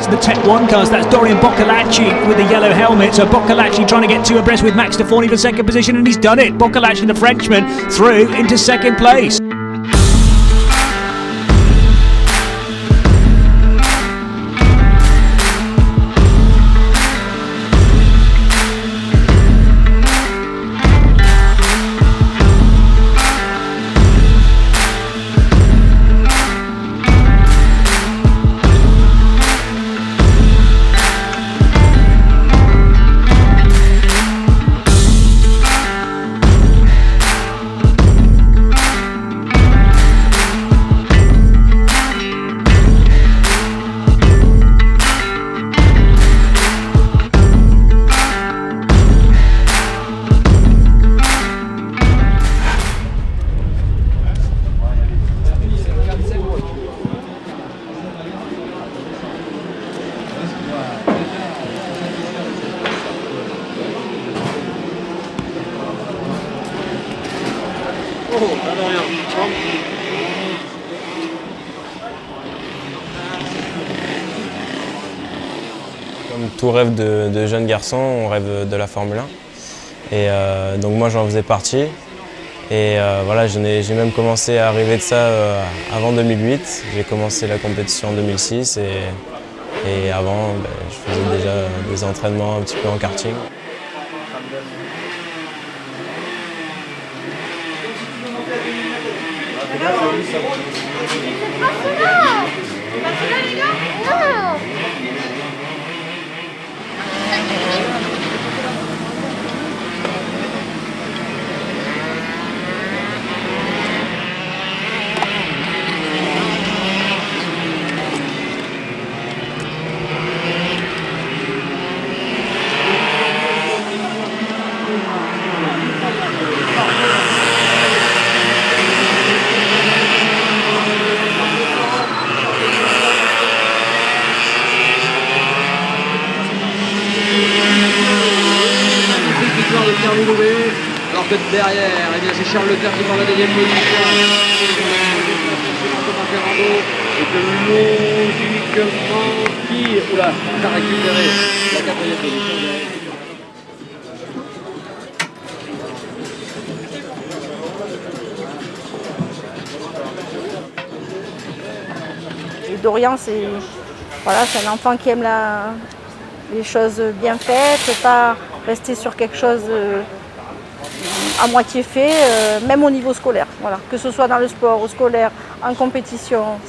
to the Tech 1 cars. That's Dorian Boccolacci with the yellow helmet. So Boccolacci trying to get two abreast with Max Stefani for second position, and he's done it. Boccolacci, the Frenchman, through into second place. Comme tout rêve de jeune garçon, on rêve de la Formule 1. Et donc moi j'en faisais partie. Et voilà, j'ai même commencé à rêver de ça avant 2008. J'ai commencé la compétition en 2006 et avant je faisais déjà des entraînements un petit peu en karting. Alors que derrière, eh bien c'est Charles Leclerc qui prend la deuxième position. Et que logiquement qui va récupérer la quatrième position. Dorian, c'est un enfant qui aime les choses bien faites, pas rester sur quelque chose à moitié fait, même au niveau scolaire. Voilà. Que ce soit dans le sport, au scolaire, en compétition.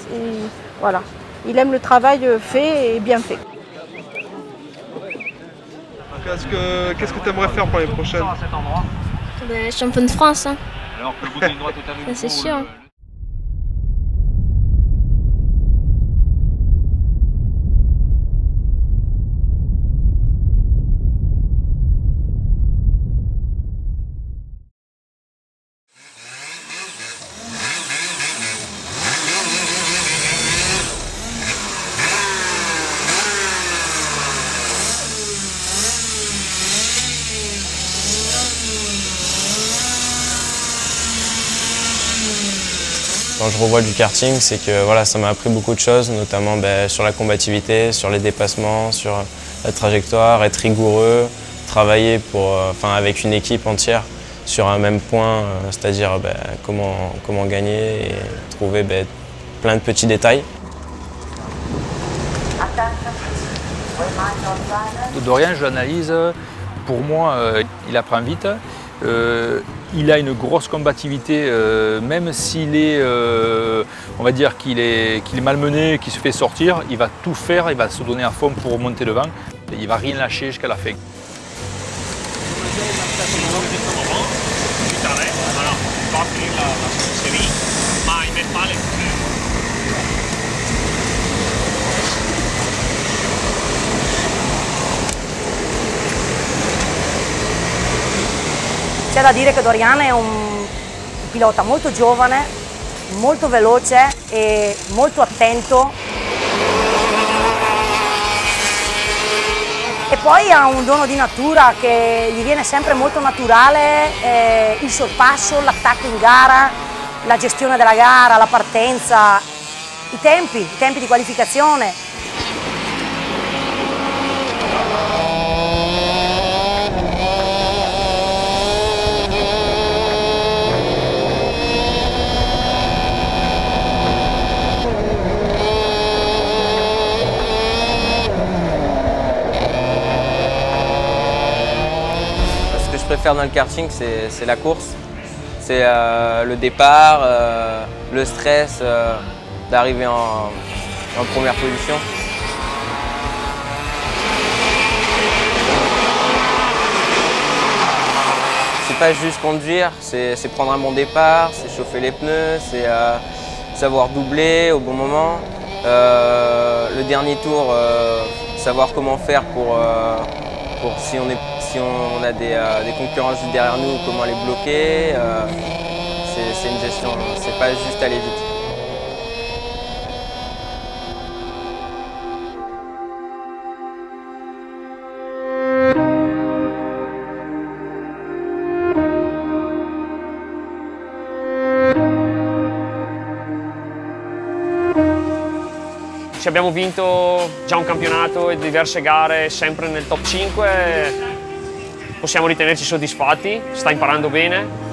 Voilà. Il aime le travail fait et bien fait. Qu'est-ce que tu aimerais faire pour les prochaines? Champion de France. Hein. Alors que le bout d'une droite au c'est sûr. Quand je revois du karting, c'est que voilà, ça m'a appris beaucoup de choses, notamment sur la combativité, sur les dépassements, sur la trajectoire, être rigoureux, travailler avec une équipe entière sur un même point, c'est-à-dire comment gagner et trouver plein de petits détails. Dorian, je l'analyse, pour moi, il apprend vite. Il a une grosse combativité, même s'il est, on va dire qu'il est malmené, qu'il se fait sortir, il va tout faire, il va se donner à fond pour remonter devant. Et il ne va rien lâcher jusqu'à la fin. C'è da dire che Dorian è un pilota molto giovane, molto veloce e molto attento. E poi ha un dono di natura che gli viene sempre molto naturale, il sorpasso, l'attacco in gara, la gestione della gara, la partenza, i tempi di qualificazione. Ce que je préfère dans le karting, c'est la course. C'est le départ, le stress d'arriver en première position. C'est pas juste conduire, c'est prendre un bon départ, c'est chauffer les pneus, c'est savoir doubler au bon moment. Le dernier tour, savoir comment faire pour si on a des concurrents juste derrière nous, comment les bloquer. C'est une gestion, c'est pas juste aller vite. Ci abbiamo vinto già un campionato e diverse gare sempre nel top 5, possiamo ritenerci soddisfatti, sta imparando bene.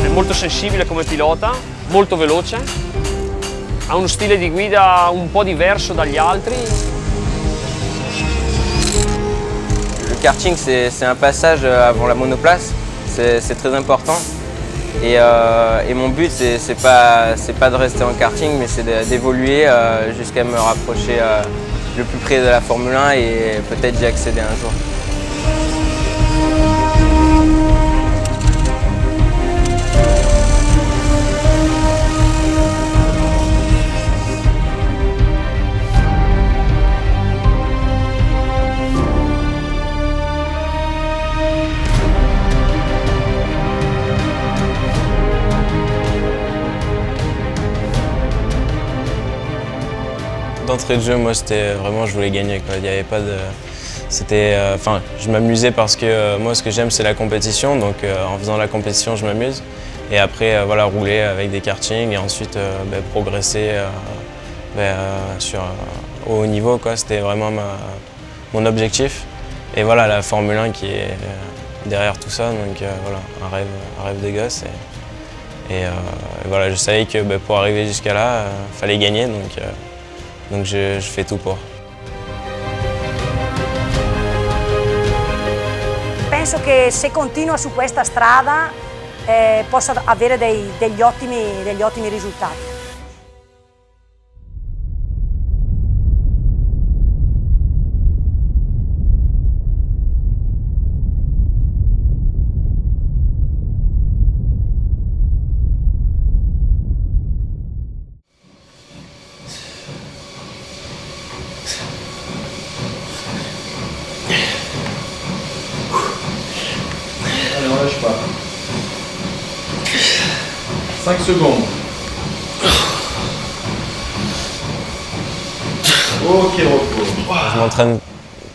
È molto sensibile come pilota, molto veloce, ha uno stile di guida un po' diverso dagli altri. Le karting, c'est un passage avant la monoplace, c'est très important. Et mon but, c'est pas de rester en karting, mais c'est d'évoluer jusqu'à me rapprocher le plus près de la Formule 1 et peut-être d'y accéder un jour. D'entrée de jeu, moi, c'était vraiment, je voulais gagner, quoi. Il n'y avait pas de... C'était... Enfin, je m'amusais parce que moi, ce que j'aime, c'est la compétition. Donc, en faisant la compétition, je m'amuse. Et après, voilà, rouler avec des kartings et ensuite progresser au haut niveau, quoi. C'était vraiment mon objectif. Et voilà, la Formule 1 qui est derrière tout ça. Donc, voilà, un rêve de gosse. Et voilà, je savais que pour arriver jusqu'à là, il fallait gagner. Donc je fais tout pour. Penso che se continua su questa strada possa avere degli ottimi risultati. Allez, on lâche pas. 5 secondes. Ok, repos. Je m'entraîne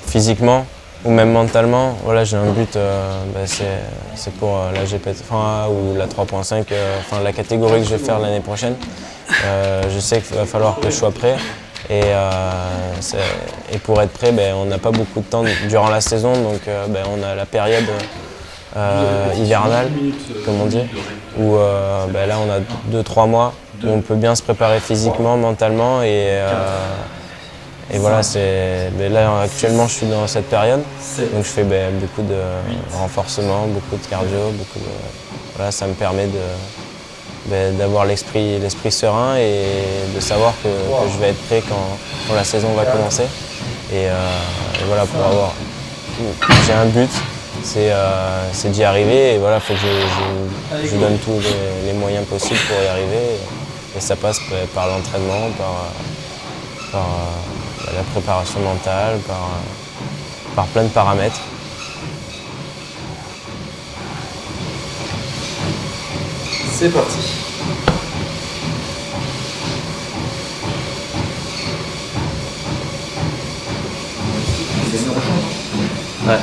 physiquement ou même mentalement. Voilà, j'ai un but, c'est pour la GP3 ou la 3.5, la catégorie que je vais faire l'année prochaine. Je sais qu'il va falloir que je sois prêt. Et pour être prêt, on n'a pas beaucoup de temps durant la saison, donc on a la période hivernale, comme on dit, où là on a 2-3 mois où on peut bien se préparer physiquement, mentalement et voilà, là actuellement je suis dans cette période, donc je fais beaucoup de renforcement, beaucoup de cardio, voilà, ça me permet d'avoir l'esprit serein et de savoir que je vais être prêt quand la saison va commencer. Et voilà, j'ai un but, c'est d'y arriver et voilà, il faut que je donne tous les moyens possibles pour y arriver. Et ça passe par l'entraînement, par la préparation mentale, par plein de paramètres. C'est parti. Ouais.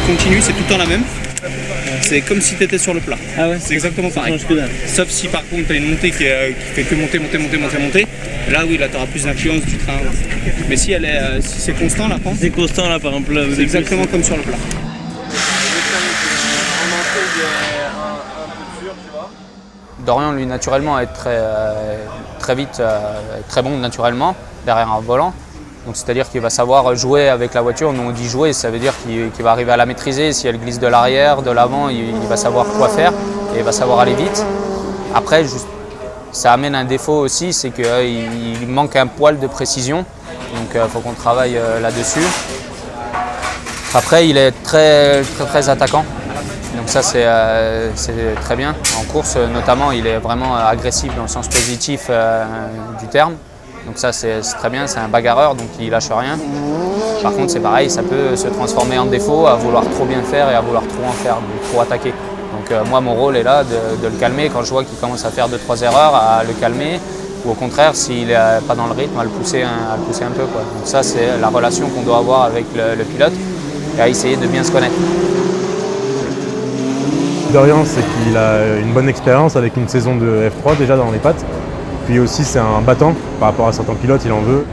continue, c'est tout le temps la même. C'est comme si tu étais sur le plat. Ah ouais. C'est exactement pareil. Sauf si par contre tu as une montée qui fait que monter. Là oui, là tu auras plus d'influence du train. Mais si elle est, si c'est constant là, c'est constant là par exemple. Là, c'est exactement comme sur le plat. Dorian, lui, naturellement, est très vite, très bon naturellement, derrière un volant. Donc c'est-à-dire qu'il va savoir jouer avec la voiture. Nous on dit jouer, ça veut dire qu'il va arriver à la maîtriser. Si elle glisse de l'arrière, de l'avant, il va savoir quoi faire et il va savoir aller vite. Après, ça amène un défaut aussi, c'est qu'il manque un poil de précision. Donc il faut qu'on travaille là-dessus. Après, il est très attaquant. Donc ça c'est très bien. En course notamment, il est vraiment agressif dans le sens positif du terme. Donc ça c'est très bien, c'est un bagarreur donc il lâche rien. Par contre c'est pareil, ça peut se transformer en défaut à vouloir trop bien faire et à vouloir trop en faire, donc trop attaquer. Donc moi mon rôle est là de le calmer quand je vois qu'il commence à faire 2-3 erreurs, à le calmer. Ou au contraire, s'il n'est pas dans le rythme, à le pousser un peu, quoi. Donc ça c'est la relation qu'on doit avoir avec le pilote et à essayer de bien se connaître. Dorian, c'est qu'il a une bonne expérience avec une saison de F3 déjà dans les pattes. Puis aussi c'est un battant par rapport à certains pilotes, il en veut.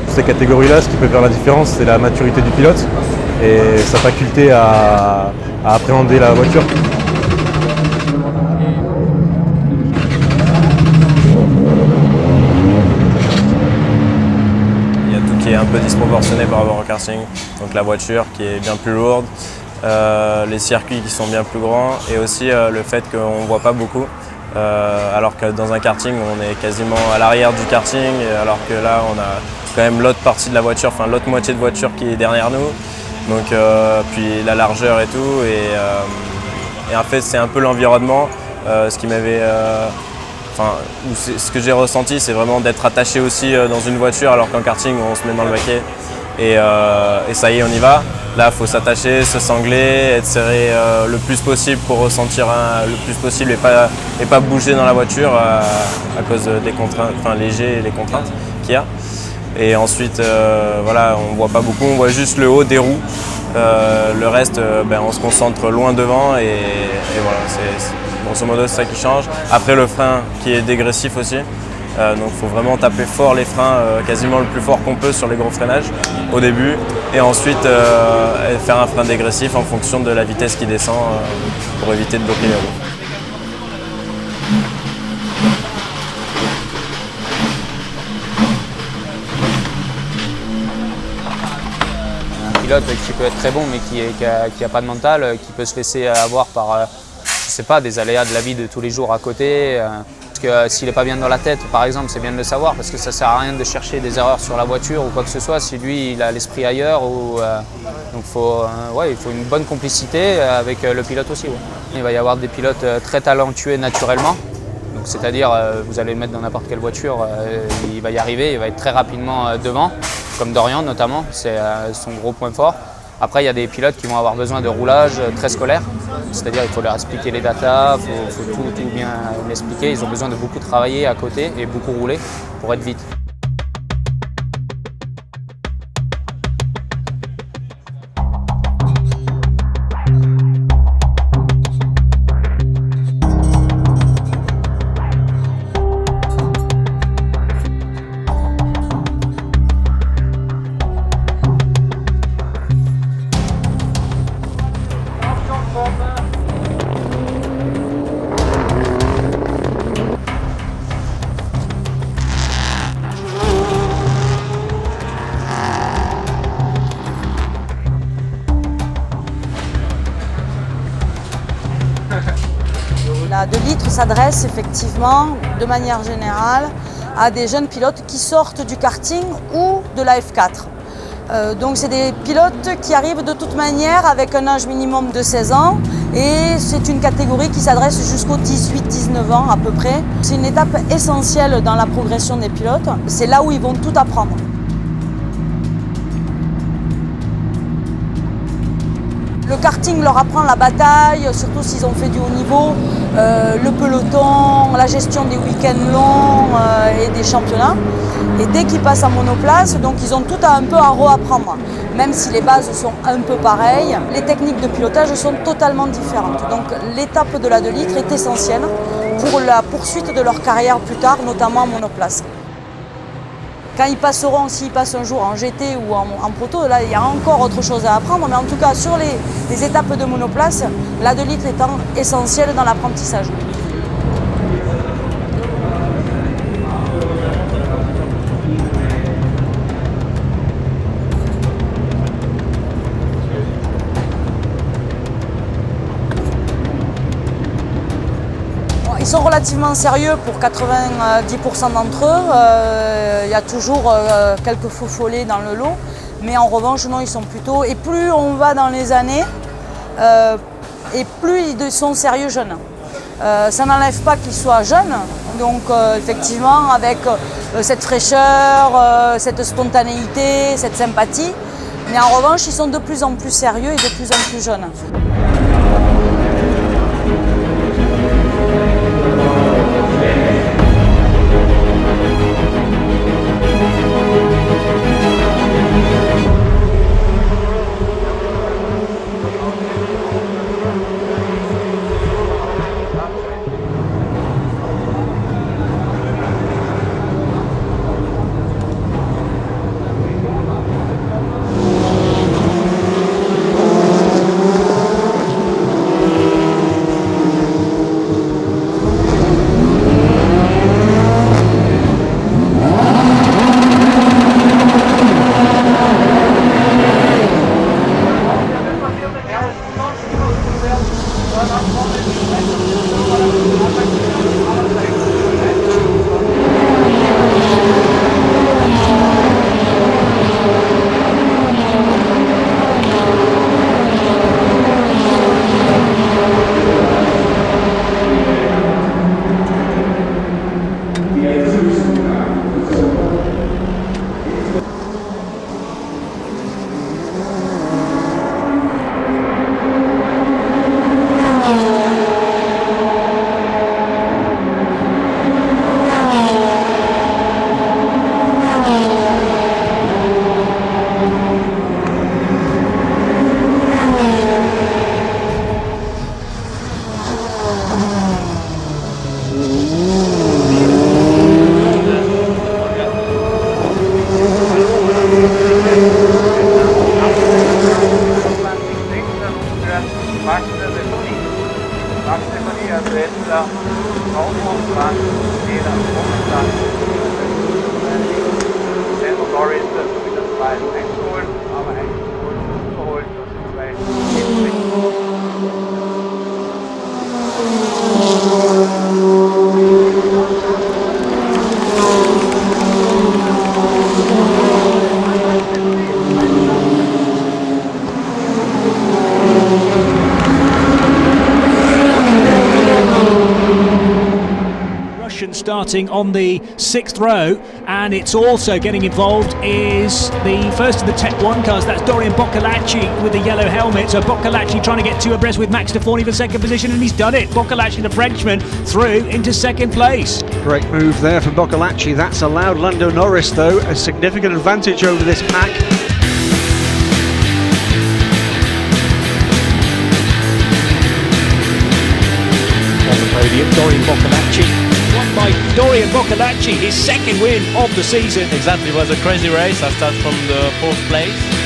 Ces catégories-là, ce qui peut faire la différence, c'est la maturité du pilote et sa faculté à appréhender la voiture. Il y a tout qui est un peu disproportionné par rapport au karting, donc la voiture qui est bien plus lourde, les circuits qui sont bien plus grands et aussi le fait qu'on ne voit pas beaucoup. Alors que dans un karting, on est quasiment à l'arrière du karting, alors que là, on a quand même l'autre partie de la voiture, enfin l'autre moitié de voiture qui est derrière nous. Donc, puis la largeur et tout. Et en fait, c'est un peu l'environnement, ce qui m'avait, ce que j'ai ressenti, c'est vraiment d'être attaché aussi dans une voiture, alors qu'en karting, on se met dans le baquet. Et ça y est, on y va. Là, il faut s'attacher, se sangler, être serré le plus possible pour ressentir le plus possible et pas bouger dans la voiture à cause des contraintes, enfin léger les contraintes qu'il y a. Et ensuite, voilà, on ne voit pas beaucoup, on voit juste le haut des roues. Le reste, on se concentre loin devant et voilà, grosso modo c'est ça qui change. Après le frein qui est dégressif aussi. Donc il faut vraiment taper fort les freins, quasiment le plus fort qu'on peut sur les gros freinages au début et ensuite faire un frein dégressif en fonction de la vitesse qui descend pour éviter de bloquer les roues. Un pilote qui peut être très bon mais qui a pas de mental, qui peut se laisser avoir par je sais pas, des aléas de la vie de tous les jours à côté. Parce que s'il n'est pas bien dans la tête, par exemple, c'est bien de le savoir parce que ça ne sert à rien de chercher des erreurs sur la voiture ou quoi que ce soit si lui il a l'esprit ailleurs. Donc il faut une bonne complicité avec le pilote aussi. Ouais. Il va y avoir des pilotes très talentueux naturellement. C'est-à-dire vous allez le mettre dans n'importe quelle voiture, il va y arriver, il va être très rapidement devant, comme Dorian notamment, c'est son gros point fort. Après, il y a des pilotes qui vont avoir besoin de roulage très scolaire, c'est-à-dire il faut leur expliquer les datas, il faut tout bien l'expliquer. Ils ont besoin de beaucoup travailler à côté et beaucoup rouler pour être vite. La 2 litres s'adresse effectivement, de manière générale, à des jeunes pilotes qui sortent du karting ou de la F4. Donc c'est des pilotes qui arrivent de toute manière avec un âge minimum de 16 ans et c'est une catégorie qui s'adresse jusqu'aux 18-19 ans à peu près. C'est une étape essentielle dans la progression des pilotes, c'est là où ils vont tout apprendre. Le karting leur apprend la bataille, surtout s'ils ont fait du haut niveau, le peloton, la gestion des week-ends longs et des championnats. Et dès qu'ils passent en monoplace, donc ils ont tout un peu à reapprendre. même si les bases sont un peu pareilles, les techniques de pilotage sont totalement différentes. Donc l'étape de la 2 litres est essentielle pour la poursuite de leur carrière plus tard, notamment en monoplace. Quand ils passeront, s'ils passent un jour en GT ou en proto, là il y a encore autre chose à apprendre, mais en tout cas sur les étapes de monoplace, la 2 litres étant essentielle dans l'apprentissage. Ils sont relativement sérieux pour 90% d'entre eux. Il y a toujours quelques faux follets dans le lot. Mais en revanche, non, ils sont plutôt... Et plus on va dans les années, et plus ils sont sérieux jeunes. Ça n'enlève pas qu'ils soient jeunes. Donc effectivement, avec cette fraîcheur, cette spontanéité, cette sympathie. Mais en revanche, ils sont de plus en plus sérieux et de plus en plus jeunes. Starting on the 6th row, and it's also getting involved is the first of the Tech 1 cars. That's Dorian Boccolacci with the yellow helmet. So Boccolacci trying to get 2 abreast with Max Stefani for second position, and he's done it. Boccolacci, the Frenchman, through into second place. Great move there from Boccolacci. That's allowed Lando Norris, though, a significant advantage over this pack. On the podium, Dorian Boccolacci. Won by Dorian Boccolacci, his second win of the season. Exactly, it was a crazy race. I started from the 4th place.